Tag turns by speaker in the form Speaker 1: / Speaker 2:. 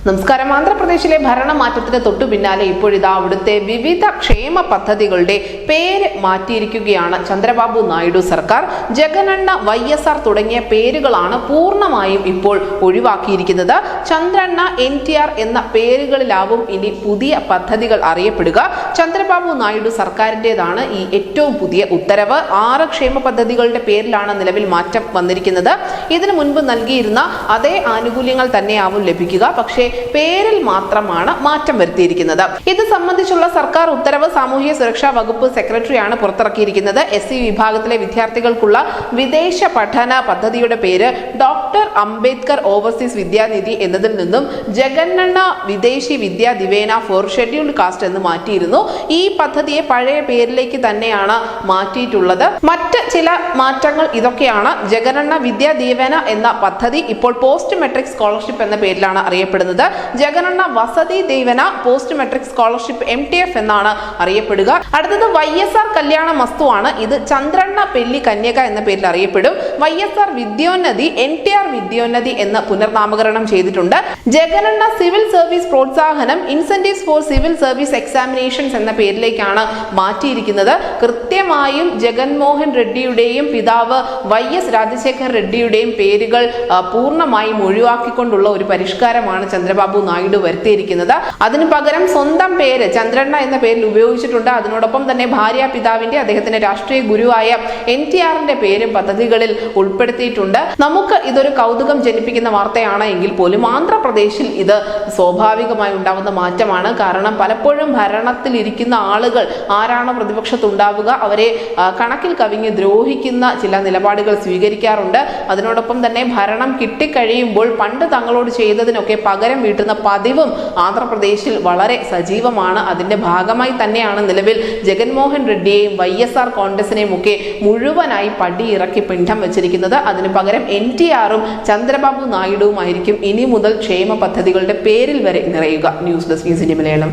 Speaker 1: നമസ്കാരം. ആന്ധ്രാപ്രദേശിലെ ഭരണമാറ്റത്തിന് തൊട്ടു പിന്നാലെ ഇപ്പോഴിതാ അവിടുത്തെ വിവിധ ക്ഷേമ പദ്ധതികളുടെ പേര് മാറ്റിയിരിക്കുകയാണ് ചന്ദ്രബാബു നായിഡു സർക്കാർ. ജഗനണ്ണ, YSR തുടങ്ങിയ പേരുകളാണ് പൂർണ്ണമായും ഇപ്പോൾ ഒഴിവാക്കിയിരിക്കുന്നത്. ചന്ദ്രണ്ണ, NTR എന്ന പേരുകളിലാവും ഇനി പുതിയ പദ്ധതികൾ അറിയപ്പെടുക. ചന്ദ്രബാബു നായിഡു സർക്കാരിൻ്റെതാണ് ഈ ഏറ്റവും പുതിയ ഉത്തരവ്. 6 ക്ഷേമ പദ്ധതികളുടെ പേരിലാണ് നിലവിൽ മാറ്റം വന്നിരിക്കുന്നത്. ഇതിനു മുൻപ് നൽകിയിരുന്ന അതേ ആനുകൂല്യങ്ങൾ തന്നെയാവും ലഭിക്കുക. പക്ഷേ പേരിൽ മാത്രമാണ് മാറ്റം വരുത്തിയിരിക്കുന്നത്. ഇത് സംബന്ധിച്ചുള്ള സർക്കാർ ഉത്തരവ് സാമൂഹ്യ സുരക്ഷാ വകുപ്പ് സെക്രട്ടറിയാണ് പുറത്തിറക്കിയിരിക്കുന്നത്. SC വിഭാഗത്തിലെ വിദ്യാർത്ഥികൾക്കുള്ള വിദേശ പഠന പദ്ധതിയുടെ പേര് ഡോക്ടർ അംബേദ്കർ ഓവർസീസ് വിദ്യാനിധി എന്നതിൽ നിന്നും ജഗനണ്ണ വിദേശി വിദ്യാ ദിവേന ഫോർ ഷെഡ്യൂൾഡ് കാസ്റ്റ് എന്ന് മാറ്റിയിരുന്നു. ഈ പദ്ധതിയെ പഴയ പേരിലേക്ക് തന്നെയാണ് മാറ്റിയിട്ടുള്ളത്. മറ്റ് ചില മാറ്റങ്ങൾ ഇതൊക്കെയാണ്. ജഗനണ്ണ വിദ്യാ ദിവേന എന്ന പദ്ധതി ഇപ്പോൾ പോസ്റ്റ് മെട്രിക് സ്കോളർഷിപ്പ് എന്ന പേരിലാണ് അറിയപ്പെടുന്നത്. ജഗനണ്ണ വസതി ദീവന പോസ്റ്റ് മെട്രിക് സ്കോളർഷിപ്പ് MTF എന്നാണ് അറിയപ്പെടുക. അടുത്തത് YSR കല്യാണ മസ്തുവാണ്. ഇത് ചന്ദ്രണ്ണ പെല്ലി കന്യക എന്ന പേരിൽ അറിയപ്പെടും. YSR വിദ്യോന്നതി NTR വിദ്യോന്നതി എന്ന് പുനർനാമകരണം ചെയ്തിട്ടുണ്ട്. ജഗനണ്ണ സിവിൽ സർവീസ് പ്രോത്സാഹനം incentives four civil service examinations എന്ന പേരിലേക്കാണ് മാറ്റിയിരിക്കുന്നത്. കൃത്യമായും ജഗൻമോഹൻ റെഡ്ഡിയുടെയും പിതാവ് YS രാജശേഖർ റെഡ്ഡിയുടെയും പേരുകൾ പൂർണ്ണമായും ഒഴിവാക്കിക്കൊണ്ടുള്ള ഒരു പരിഷ്കാരമാണ് ചന്ദ്രബാബു നായിഡു വരുത്തിയിരിക്കുന്നത്. അതിനു പകരം സ്വന്തം പേര് ചന്ദ്രണ്ണ എന്ന പേരിൽ ഉപയോഗിച്ചിട്ടുണ്ട്. അതിനോടൊപ്പം തന്നെ ഭാര്യ പിതാവിന്റെ അദ്ദേഹത്തിന്റെ രാഷ്ട്രീയ ഗുരുവായ NTRന്റെ പേരും പദ്ധതികളിൽ ഉൾപ്പെടുത്തിയിട്ടുണ്ട്. നമുക്ക് ഇതൊരു കൗതുകം ജനിപ്പിക്കുന്ന വാർത്തയാണ് എങ്കിൽ പോലും ആന്ധ്രാപ്രദേശിൽ ഇത് സ്വാഭാവികമായി ഉണ്ടാകുന്ന മാറ്റമാണ്. കാരണം പലപ്പോഴും ഭരണത്തിലിരിക്കുന്ന ആളുകൾ ആരാണോ പ്രതിപക്ഷത്തുണ്ടാവുക അവരെ കണക്കിൽ കവിഞ്ഞ് ദ്രോഹിക്കുന്ന ചില നിലപാടുകൾ സ്വീകരിക്കാറുണ്ട്. അതിനോടൊപ്പം തന്നെ ഭരണം കിട്ടിക്കഴിയുമ്പോൾ പണ്ട് തങ്ങളോട് ചെയ്തതിനൊക്കെ പകരം വീട്ടുന്ന പതിവും ആന്ധ്രാപ്രദേശിൽ വളരെ സജീവമാണ്. അതിന്റെ ഭാഗമായി തന്നെയാണ് നിലവിൽ ജഗൻമോഹൻ റെഡ്ഡിയെയും YSR കോൺഗ്രസിനെയും ഒക്കെ മുഴുവനായി പടിയിറക്കി പിണ്ഡം വെച്ചിരിക്കുന്നത്. അതിനു പകരം NTRും ചന്ദ്രബാബു നായിഡുവുമായിരിക്കും ഇനി മുതൽ ക്ഷേമ പദ്ധതികളുടെ പേരിൽ വരെ നിറയുക. News desk news India Malayalam.